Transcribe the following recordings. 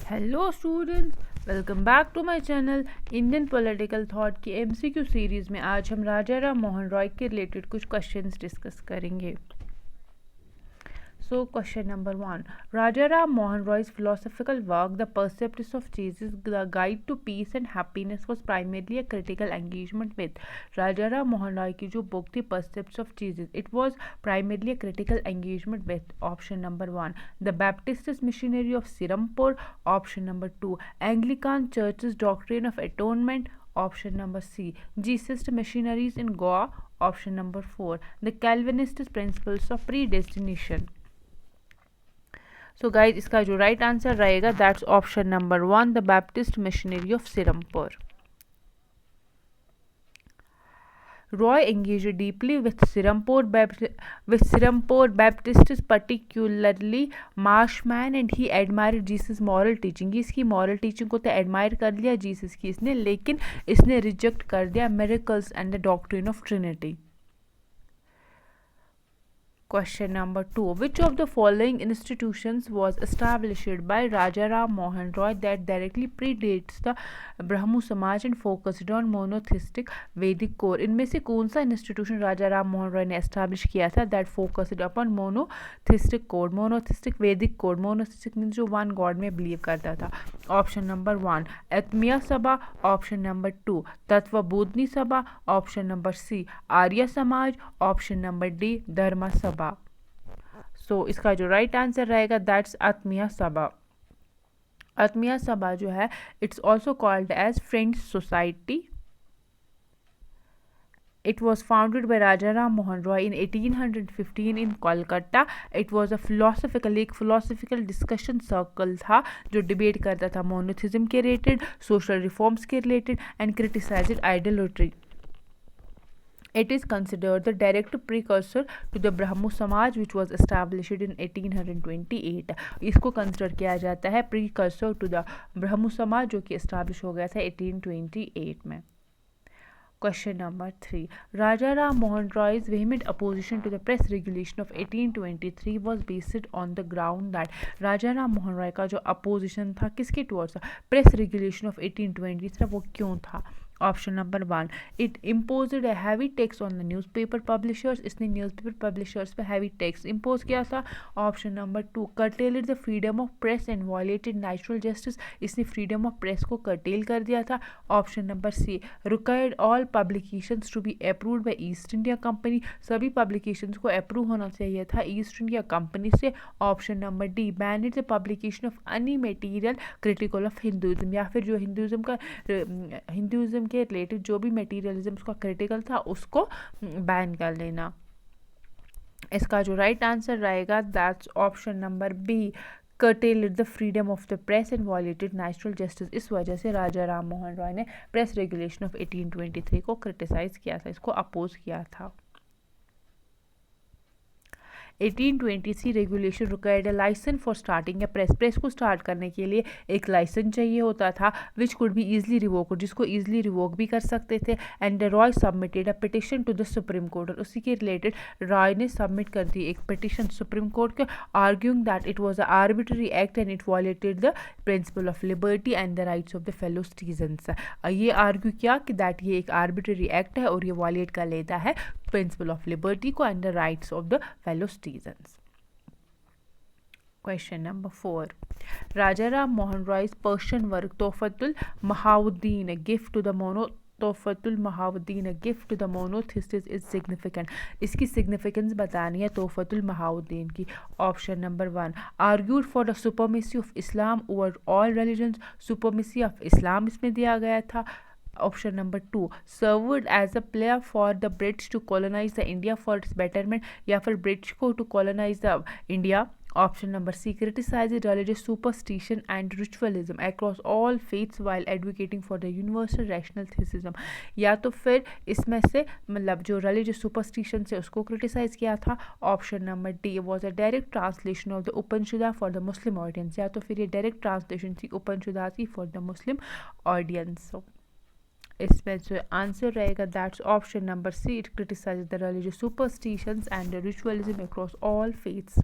Hello students, welcome back to my channel Indian political thought की MCQ series में आज हम राजा राम मोहन रॉय के रिलेटेड कुछ क्वेश्चंस डिस्कस करेंगे। So question number 1. Raja Ram Mohan Roy's philosophical work, The Percepts of Jesus, The Guide to Peace and Happiness, was primarily a critical engagement with. Raja Ram Mohan Roy की जो book थी Percepts of Jesus, it was primarily a critical engagement with. Option number 1. The Baptist Missionary of Sirampur. Option number 2. Anglican Church's Doctrine of Atonement. Option number C. Jesus Missionaries in Goa. Option number 4. The Calvinist Principles of Predestination. So guys इसका जो right answer रहेगा that's option number 1, the Baptist missionary of Serampore. Roy engaged deeply with Sirampur Baptists, particularly Marshman, and he admired Jesus' moral teaching. इसकी moral teaching को तो admire कर लिया Jesus की इसने, लेकिन इसने reject कर दिया miracles and the doctrine of Trinity. Question number 2. Which of the following institutions was established by Raja Ram Mohan Roy that directly predates the Brahmo Samaj and focused on monotheistic Vedic core? इनमें से कौन सा institution राजा राम मोहन रॉय ने establish किया था that focused upon monotheistic code? Monotheistic वैदिक code. Monotheistic means जो one God में बिलीव करता था. ऑप्शन नंबर 1 आत्मीय सभा. ऑप्शन नंबर 2 तत्वबोधनी सभा. ऑप्शन नंबर सी Arya Samaj. Option number D धर्म सभा. सो इसका जो राइट आंसर रहेगा दैट्स आत्मीय सभा. आत्मीय सभा जो है it's also called as friends society. It was founded by Raja Ram Mohan Roy in 1815 in Kolkata. It was a philosophical discussion circle था जो डिबेट करता था मोनोथिज्म के रिलेटेड, सोशल रिफॉर्म्स के related and criticised ideology. It is considered the direct precursor to the Brahmo Samaj which was established in 1828. इसको consider किया जाता है precursor to the Brahmo Samaj जो कि establish हो गया था 1828 में. Question number 3. Raja Ram Mohan Roy's vehement opposition to the press regulation of 1823 was based on the ground that Raja Ram Mohan Roy का जो opposition था किसके towards था? press regulation of 1823 वो क्यों था? Option number 1 it imposed a heavy tax on the newspaper publishers. इसने newspaper publishers पे हैवी टैक्स इम्पोज किया था. Option number 2 curtailed the freedom of press and violated natural justice. इसने freedom of press को curtail कर दिया था. Option number C required all publications to be approved by East India company. सभी publications को approve होना चाहिए था ईस्ट इंडिया कंपनी से. Option number D banned the publication of any material critical of Hinduism. या फिर जो हिंदुइज्म के रिलेटेड जो भी मटेरियलिज्म का क्रिटिकल था उसको बैन कर लेना. इसका जो राइट आंसर रहेगा that's option number B curtailed the freedom of the press and violated natural justice. इस वजह से राजा राम मोहन रॉय ने प्रेस रेगुलेशन ऑफ 1823 को क्रिटिसाइज किया था, इसको अपोज किया था. 1823 regulation required a licence for starting a press. Press को स्टार्ट करने के लिए एक लाइसेंस चाहिए होता था which could be easily revoke, जिसको ईजिली रिवोक भी कर सकते थे. And Roy submitted a petition to the Supreme Court. और उसी के रिलेटेड रॉय ने सबमिट कर दी एक पिटिशन सुप्रीम कोर्ट के, arguing that it was a arbitrary act and it violated the principle of liberty and the rights of the fellow citizens. ये argue किया कि दैट ये एक आर्बिट्ररी एक्ट है और ये वायलेट कर लेता है प्रिंसिपल ऑफ लिबर्टी को and the rights of the fellow citizens. Question number 4. Raja Ram Mohan Roy's Persian work Tuhfatul Mahauddin, a gift to the monotheists is significant. इसकी significance बतानी है तोहफतुल महाउद्दीन की. Option number 1 argued for the supremacy of Islam over all religions. supremacy of Islam इसमें दिया गया था. Option number 2 served as a player for the British to colonise the India for its betterment. या फिर British को to colonise the India. Option number C criticise religious superstition and ritualism across all faiths while advocating for the universal rational theism. या तो फिर इसमें से मतलब जो रिलीजियस सुपरस्टिशन से उसको क्रिटिसाइज किया था. Option number D was a direct translation of the Upanishads for the Muslim audience. या तो फिर ये डायरेक्ट ट्रांसलेशन थी उपनिषदा की फॉर द मुस्लिम ऑडियंस. इसमें जो आंसर रहेगा that's option number C it criticise the religious superstitions and ritualism across all faiths.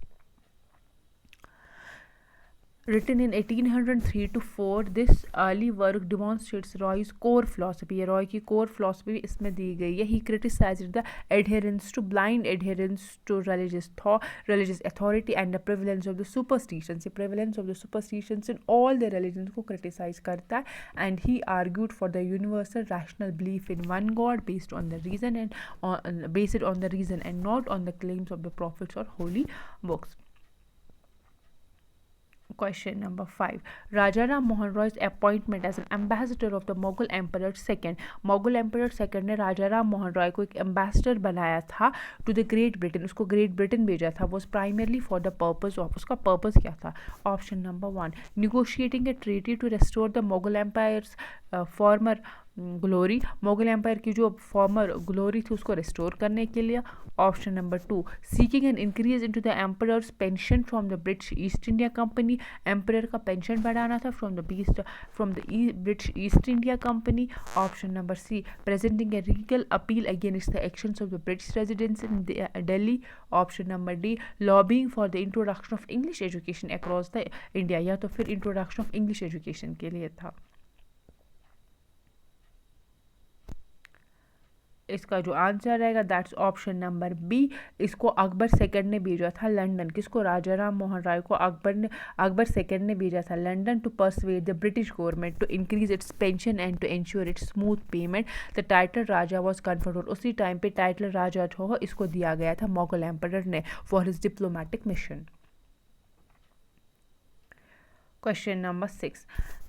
Written in 1803 to 4, this early work demonstrates Roy's core philosophy. ये रॉय की core philosophy इसमें दी गई है. He criticized the adherence to blind adherence to religious thought, religious authority, and the prevalence of the superstitions. The prevalence of the superstitions in all the religions को criticize करता है. And he argued for the universal rational belief in one God based on the reason and not on the claims of the prophets or holy books. Question number 5. Raja Ram Mohan Roy's appointment as an ambassador of the Mughal Emperor II. Mughal Emperor II ने राजा राम मोहन रॉय को एक ambassador बनाया था to the Great Britain. उसको Great Britain भेजा था. Was primarily for the purpose of, उसका purpose क्या था? Option number 1, negotiating a treaty to restore the Mughal empire's former glory. Mughal empire की जो फॉर्मर ग्लोरी थी उसको रिस्टोर करने के लिए. Option number 2, seeking an increase into the emperor's pension from the British East India company. Emperor का pension बढ़ाना था from the British East India company. Option number C, presenting a legal appeal against the actions of the British residents in Delhi. Option number D, lobbying for the introduction of English education across the India. या तो फिर introduction of English education के लिए था. इसका जो answer रहेगा that's option number B. इसको अकबर सेकंड ने भेजा था लंदन. किसको? राजा राम मोहन राय को अकबर सेकंड ने भेजा था London to persuade the British government to increase its pension and to ensure its smooth payment. The title Raja was conferred. और उसी टाइम पे टाइटल राजा जो इसको दिया गया था मुगल एम्परर ने for his diplomatic mission. Question number 6.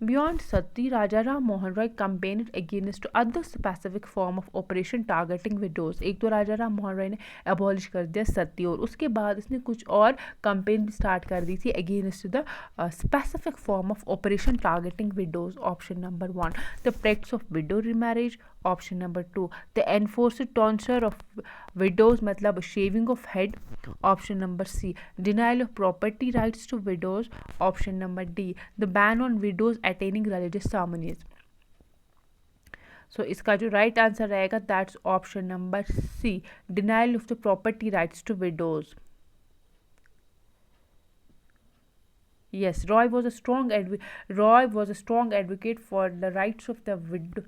Beyond Sati, Raja Ram Mohan Roy campaigned against other specific form of operation targeting widows. एक तो राजा राम मोहन रॉय ने abolish कर दिया सती और उसके बाद इसने कुछ और campaign भी start कर दी थी against the specific form of operation targeting widows. Option number 1, the practice of widow remarriage. Option number 2, the enforced tonsure of widows मतलब shaving of head. Option number C, denial of property rights to widows. Option number D, the ban on widows attaining religious ceremonies. So इसका जो right answer रहेगा that's option number C, denial of the property rights to widows. Yes, Roy was a strong advocate for the rights of the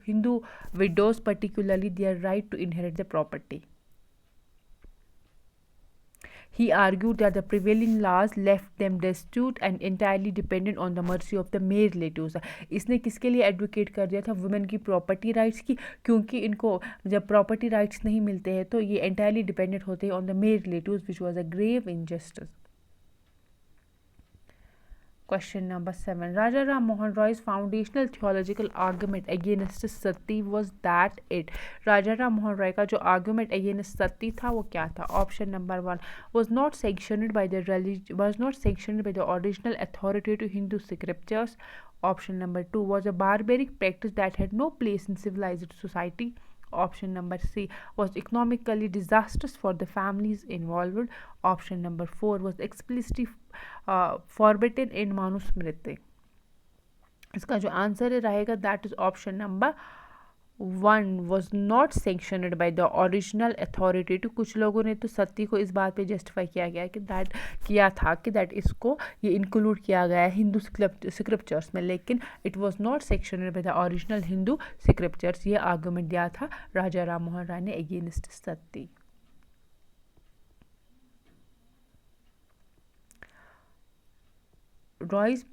Hindu widows, particularly their right to inherit the property. He argued that the prevailing laws left them destitute and entirely dependent on the mercy of the male relatives. इसने किसके लिए advocate कर दिया था? Women की property rights की, क्योंकि इनको जब प्रॉपर्टी राइट्स नहीं मिलते हैं तो ये एंटायरली डिपेंडेंट होते हैं on the male relatives, which was a grave injustice. Question number 7. Raja Ram Mohan Roy's foundational theological argument against sati was that it. Raja Ram Mohan Roy का जो argument against sati था वो क्या था? Option number 1, was not sanctioned by the original authoritative Hindu scriptures. Option number 2, was a barbaric practice that had no place in civilized society. Option number C, was economically disastrous for the families involved. Option number 4, was explicitly forbidden in Manusmriti. इसका जो answer रहेगा that is option number 1, was not sanctioned by the original authority. तो कुछ लोगों ने तो सती को इस बात पे जस्टिफाई किया था कि दैट इसको ये इंक्लूड किया गया है हिंदू स्क्रिप्चर्स में, लेकिन it was not sanctioned by the original Hindu scriptures. ये आर्गुमेंट दिया था राजा राम मोहन राय ने against sati. Roy's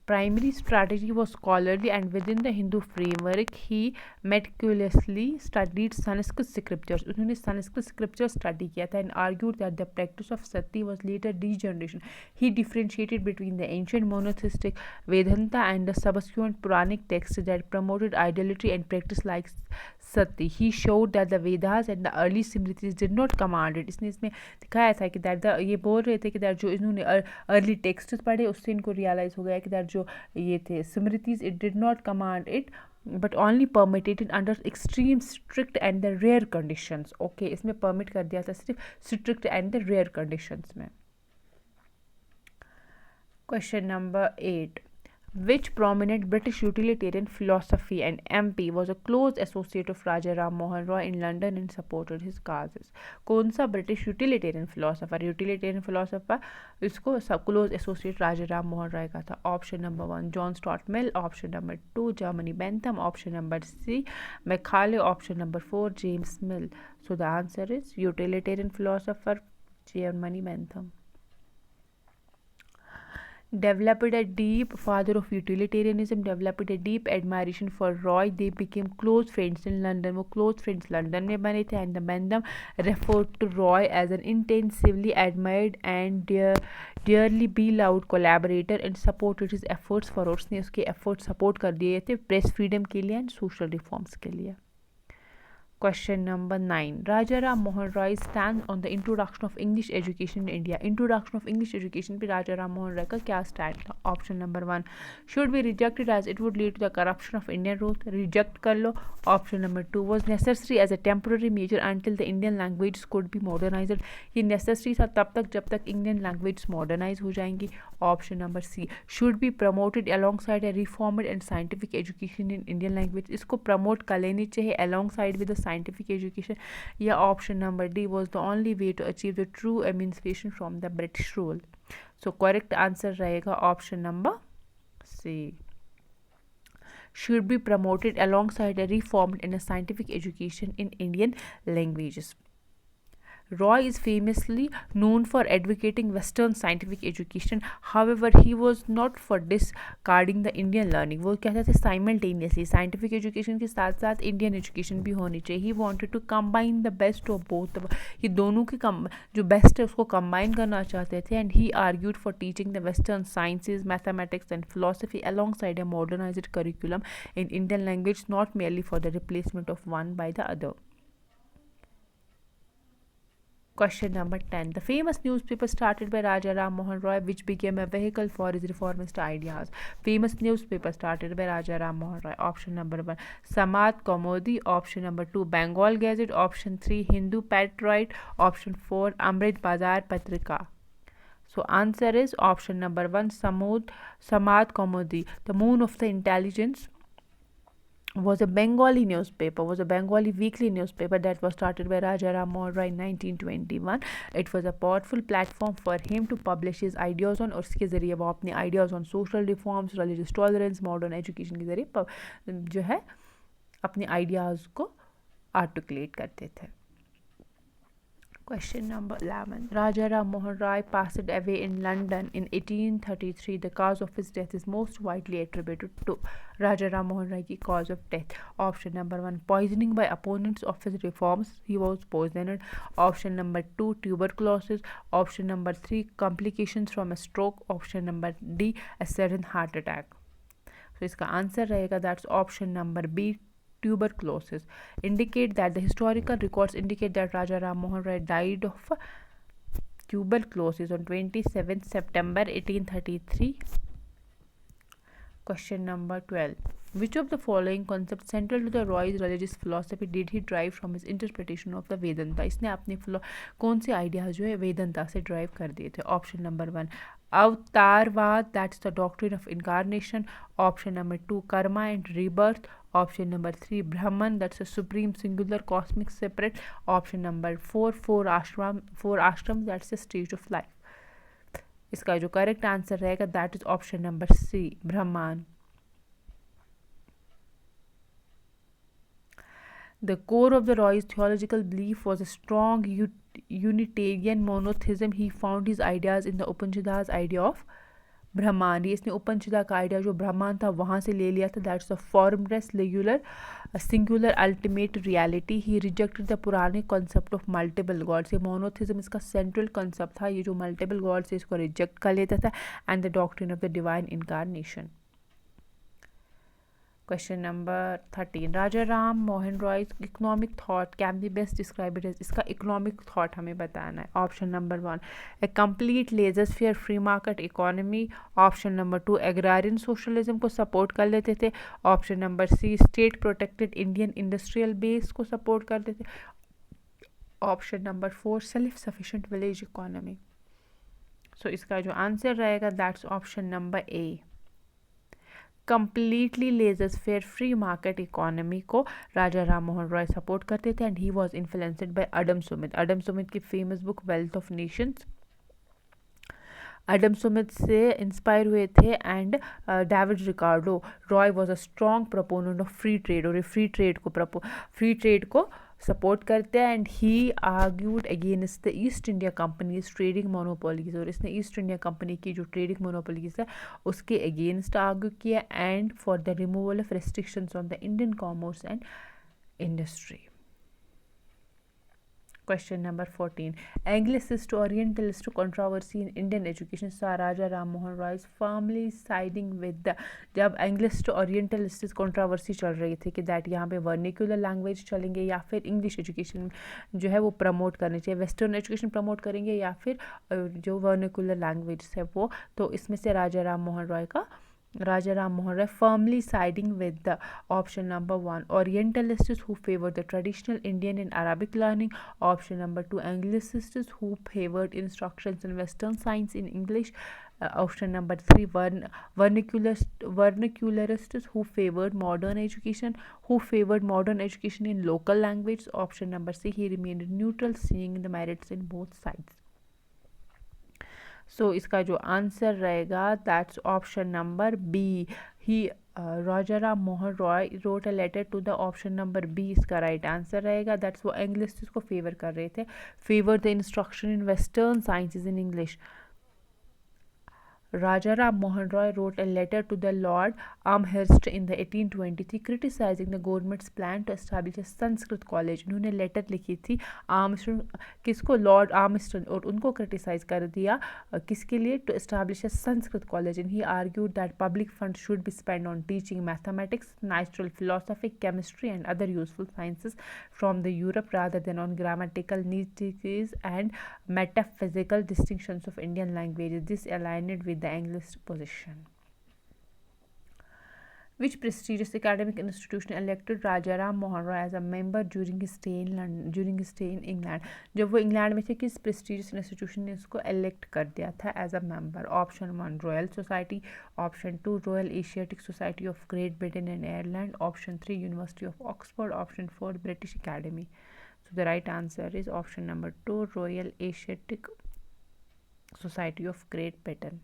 primary strategy was scholarly, and within the Hindu framework he meticulously studied Sanskrit scriptures. उन्होंने संस्कृत scriptures study किया था and argued that the practice of sati was later degeneration. He differentiated between the ancient monotheistic Vedanta and the subsequent Puranic texts that promoted idolatry and practice like sati. He showed that the Vedas and the early Smritis did not command it. इसने इसमें दिखाया था कि that ये बोल रहे थे कि that जो इन्होंने early texts पढ़े उससे इनको realize हो गया कि that जो ये थे smritis it did not command it but only permitted under extreme strict and the rare conditions. Okay, इसमें परमिट कर दिया था सिर्फ strict and the rare conditions में. Question number 8. Which prominent British utilitarian philosophy and MP was a close associate of Raja Ram Mohan Roy in London and supported his causes? कौन सा British utilitarian philosopher इसको सब close associate Raja Ram Mohan Roy का था? Option number 1 John Stuart Mill, option number 2 Jeremy Bentham, option number C Macaulay, option number 4 James Mill. So the answer is utilitarian philosopher Germany Bentham. Father of utilitarianism, developed a deep admiration for Roy. They became close friends in London. वो close friends London में बने थे. And the Bentham referred to Roy as an intensively admired and dearly beloved collaborator and supported his efforts for उसने उसके efforts support कर दिए थे press freedom के लिए and social reforms के लिए. Question number 9. Raja Ram Mohan Roy stands on the introduction of English education in India. Introduction of English education पे Raja Ram Mohan Roy का क्या stand था? Option number 1 should be rejected as it would lead to the corruption of Indian rule. Reject कर लो. Option number 2 was necessary as a temporary measure until the Indian languages could be modernized. ये necessary था तब तक जब तक Indian languages modernize हो जाएंगी. Option number C should be promoted alongside a reformed and scientific education in Indian language. इसको promote कर लेनी चाहिए alongside with the scientific education. या option number D was the only way to achieve the true emancipation from the British rule. So correct answer रहेगा option number C. Should be promoted alongside a reformed and a scientific education in Indian languages. Roy is famously known for advocating Western scientific education. However, he was not for discarding the Indian learning. वो कहते थे simultaneously scientific education के साथ साथ Indian education भी होनी चाहिए. He wanted to combine the best of both. ये दोनों की जो best है उसको combine करना चाहते थे. And he argued for teaching the Western sciences, mathematics and philosophy alongside a modernized curriculum in Indian language, not merely for the replacement of one by the other. Question number 10. The famous newspaper started by Raja Ram Mohan Roy, which became a vehicle for his reformist ideas. Famous newspaper started by Raja Ram Mohan Roy. Option number 1 Samad Kaumudi. Option number 2 Bengal Gazette. Option 3 Hindu Patriot. Option 4 Amrit Bazar Patrika. So answer is option number 1 Samad Kaumudi. The Moon of the Intelligence was a Bengali newspaper, was a Bengali weekly newspaper that was started by Raja Ram Mohan Roy in 1921. It was a powerful platform for him to publish his ideas on, और उसके ज़रिए वो अपने ideas on social reforms, religious tolerance, modern education के ज़रिए जो है अपने ideas को articulate करते थे. Question number 11. Raja Ram Mohan Roy passed away in London in 1833. The cause of his death is most widely attributed to Raja Ram Mohan Roy की cause of death. Option number 1 poisoning by opponents of his reforms. He was poisoned. Option number 2 tuberculosis. Option number 3 complications from a stroke. Option number D a sudden heart attack. So इसका answer रहेगा that's option number B tuberculosis. Indicate that the historical records indicate that Raja Ram Mohan Roy died of tuberculosis on 27th September 1833. Question number 12. Which of the following concepts central to the Roy's religious philosophy did he derive from his interpretation of the Vedanta? इसने अपने कौन से ideas जो है वेदांता से drive कर दिए थे? ऑप्शन नंबर 1 अवतारवाद, that's the doctrine of incarnation. Option number 2 karma and rebirth. Option number 3 Brahman, that's a supreme singular cosmic separate. Option number 4 four ashram, that's the stage of life. इसका जो करेक्ट आंसर रहेगा that is option number C Brahman. The core of the Roy's theological belief was a strong Unitarian monotheism. He found his ideas in the Upanishads idea of Brahman. इसने उपनिषदा का idea जो ब्रह्मांड था वहाँ से ले लिया था. That's a formless singular ultimate reality. He rejected the पुराने कॉन्सेप्ट ऑफ मल्टीपल गॉड्स. ये मोनोथिज्म इसका सेंट्रल कॉन्सेप्ट था. ये जो मल्टीपल गॉड्स है इसको रिजेक्ट कर लेता था. And the doctrine of the divine incarnation. Question number 13. Raja Ram Mohan Roy's economic thought can be best described as. इसका economic thought हमें बताना है. Option number 1 a complete laissez-faire free market economy. Option number 2 agrarian socialism को support कर लेते थे. Option number C state protected Indian industrial base को support करते थे. Option number 4 self sufficient village economy. So इसका जो आंसर रहेगा that's option number A. Completely laissez faire free market economy को राजा राम मोहन रॉय सपोर्ट करते थे, and he was influenced by Adam Smith. Adam Smith की famous book wealth of nations, Adam Smith से inspire हुए थे, and David Ricardo Roy was a strong proponent of free trade, और ये free trade को सपोर्ट करते हैं, and he argued against the East India company's trading monopolies, और इसने ईस्ट इंडिया कंपनी की जो ट्रेडिंग मोनोपोलीज है उसके अगेंस्ट आर्ग्यू किया, and for the removal of restrictions on the Indian commerce and industry. Question number 14. Anglicist to Orientalist controversy in Indian education saw Raja Ram Mohan Roy firmly siding with the, जब English to Orientalist controversy चल रही थी कि that यहाँ पे vernacular language चलेंगे या फिर इंग्लिश एजुकेशन जो है वो प्रमोट करनी चाहिए, वेस्टर्न एजुकेशन प्रमोट करेंगे या फिर जो वर्निकुलर लैंग्वेज है वो, तो इसमें से Raja Ram Mohan Roy firmly siding with the option number 1, Orientalists who favored the traditional Indian and Arabic learning. Option number 2, Anglicists who favored instructions in Western science in English. Option number 3, vernacularists who favored modern education in local language. Option number C, he remained neutral, seeing the merits in both sides. सो इसका जो answer रहेगा that's option number B, he Raja Ram Mohan Roy wrote a letter to the, option number B इसका right answer रहेगा। That's वो English को favour कर रहे थे, favour the instruction in western sciences in English. Raja Ram Mohan Roy wrote a letter to the Lord Amherst in the 1823 criticizing the government's plan to establish a Sanskrit college. उन्होंने letter लिखी थी Armstrong, किसको, Lord Armstrong, और उनको criticise कर दिया किसके लिए, to establish a Sanskrit college, and he argued that public fund should be spend on teaching mathematics, natural philosophy, chemistry and other useful sciences from the Europe rather than on grammatical niceties and metaphysical distinctions of Indian languages. This aligned with the Anglist position. Which prestigious academic institution elected Raja Ram Mohan Roy as a member during his stay in England? जब वो England में थे किस prestigious institution ने उसको elect कर दिया था as a member? Option 1, Royal Society. Option 2, Royal Asiatic Society of Great Britain and Ireland. Option 3, University of Oxford. Option 4, British Academy. So the right answer is option number 2, Royal Asiatic Society of Great Britain.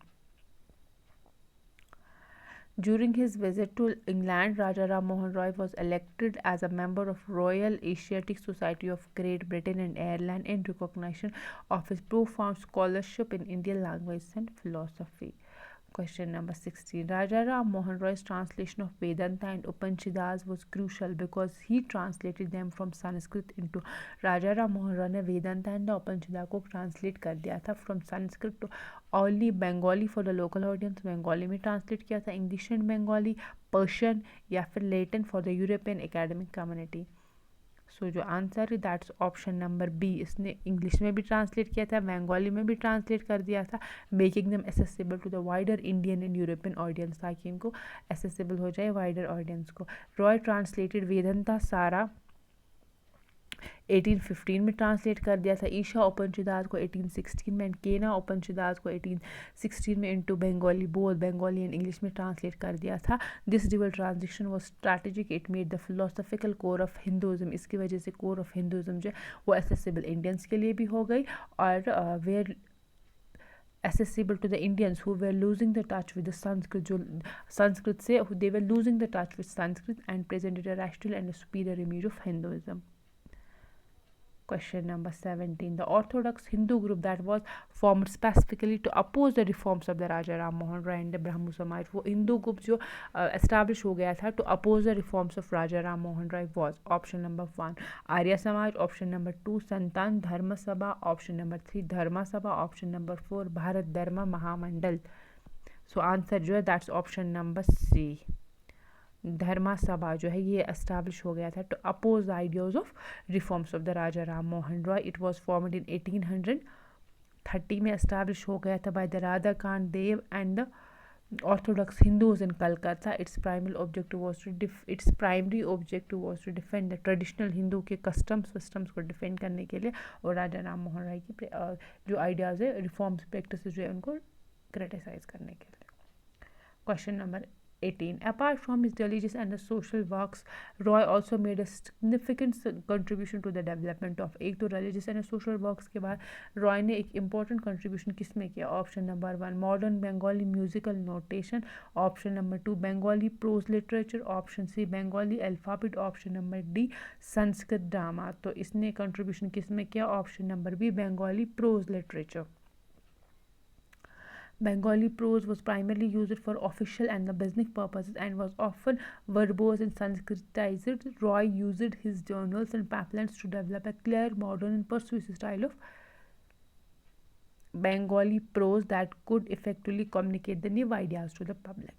During his visit to England, Raja Ram Mohan Roy was elected as a member of Royal Asiatic Society of Great Britain and Ireland in recognition of his profound scholarship in Indian language and philosophy. Question number 16. Raja Ram Mohan Roy's translation of Vedanta and Upanishads was crucial because he translated them from Sanskrit into. Raja Ram Mohan Roy ने Vedanta and उपनिषद को translate कर दिया था from Sanskrit to only Bengali for the local audience, Bengali में translate किया था, English and Bengali, Persian या फिर Latin for the European academic community. So जो आंसर है दैट्स ऑप्शन नंबर बी, इसने इंग्लिश में भी ट्रांसलेट किया था, बंगाली में भी ट्रांसलेट कर दिया था, making them accessible to the wider Indian and European audience, ताकि इनको एसेसिबल हो जाए वाइडर ऑडियंस को। रॉय ट्रांसलेटेड वेदांता सारा 1815 में ट्रांसलेट कर दिया था, ईशा उपनिषद को 1816 में, एंड केना उपनिषद को 1816 में into Bengali, both Bengali and English में ट्रांसलेट कर दिया था। This dual translation was strategic, it made the philosophical core of Hinduism, इसकी वजह से कोर ऑफ हिंदुइज्म जो वो एसेसिबल इंडियंस के लिए भी हो गई, और where accessible to the Indians who were losing the touch with the Sanskrit, जो संस्कृत से they were losing the touch with Sanskrit and presented a rational and a superior image of Hinduism. Question number 17. The Orthodox Hindu group that was formed specifically to oppose the reforms of the Raja Ram Mohan Roy and the Brahmo Samaj, वो Hindu group जो establish हो गया था to oppose the reforms of Raja Ram Mohan Roy was option number 1 Arya Samaj, option number 2 Santan Dharma Sabha, option number 3 Dharma Sabha, option number 4 Bharat Dharma Mahamandal. So answer जो है that's option number C, धर्मा सभा जो है ये establish हो गया था to oppose the ideas of reforms of the Raja Ram Mohan Roy. It was formed in 1830 में एस्टैब्लिश हो गया था by the Radhakant Dev and the orthodox Hindus in Calcutta. Its primary objective was to defend the traditional Hindu के कस्टम्स सिस्टम्स को defend करने के लिए, और राजा राम मोहन राय की जो आइडियाज़ है रिफॉर्म्स प्रैक्टिस जो है उनको क्रिटिसाइज करने के लिए। Question number 18. Apart from his religious and the social works, Roy also made a significant contribution to the development of. एक तो religious and social works के बाद रॉय ने एक important contribution किस में किया? Option number 1 modern Bengali musical notation, option number 2 Bengali prose literature, option C Bengali alphabet, option number D Sanskrit drama. तो इसने contribution किस में किया? Option number B Bengali prose literature. Bengali prose was primarily used for official and the business purposes and was often verbose and Sanskritized. Roy used his journals and pamphlets to develop a clear, modern, and persuasive style of Bengali prose that could effectively communicate the new ideas to the public.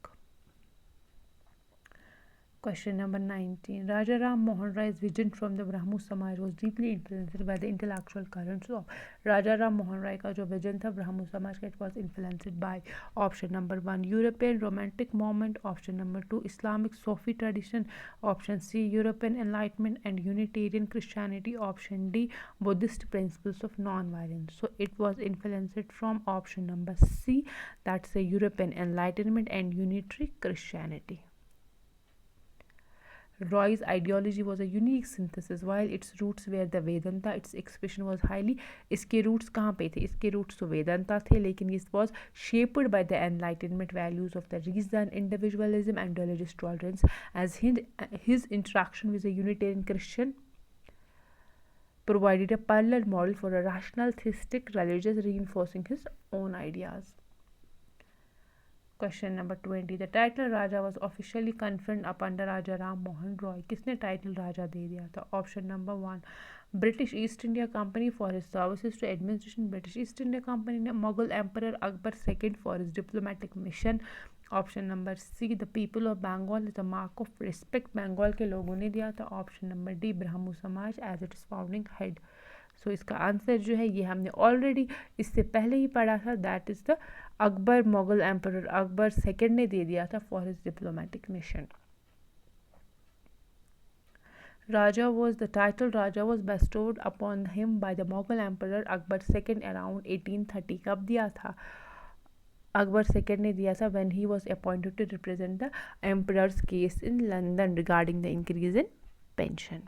Question number 19. Raja Ram Mohan Roy's vision from the Brahmo Samaj was deeply influenced by the intellectual currents of Raja Ram Mohan Roy का जो vision था Brahmo Samaj का, it was influenced by option number 1 European Romantic movement, option number 2 Islamic Sufi tradition, option C European Enlightenment and Unitarian Christianity, option D Buddhist principles of non-violence. So it was influenced from option number C, that's a European Enlightenment and Unitary Christianity. Roy's ideology was a unique synthesis. While its roots were the Vedanta, its expression was highly. इसके roots कहाँ पे थे? इसके roots तो वेदांता थे, लेकिन it was shaped by the enlightenment values of the reason, individualism and religious tolerance. As his interaction with a Unitarian Christian provided a parallel model for a rational theistic religious reinforcing his own ideas. Question number 20. The title Raja was officially conferred upon the Raja Ram Mohan Roy. किसने title Raja दे दिया था? Option number 1 British East India company for his services to administration. British East India company ने Mughal emperor Akbar second for his diplomatic mission. Option number C the people of Bengal is a mark of respect. Bengal के लोगों ने दिया था. Option number D Brahmo समाज as it's founding head. सो इसका answer जो है ये हमने ऑलरेडी इससे पहले ही पढ़ा था, that is the Akbar. Mughal emperor Akbar second ने दे दिया था for his diplomatic mission. The title Raja was bestowed upon him by the Mughal Emperor Akbar II around 1830. कब दिया था? अकबर सेकेंड ने दिया था when he was appointed to represent the emperor's case in London regarding the increase in pension.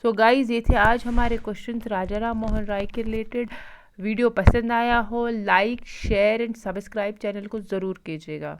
So guys ये थे आज हमारे क्वेश्चंस राजा राम मोहन राय के रिलेटेड. वीडियो पसंद आया हो like share and subscribe channel को ज़रूर कीजिएगा.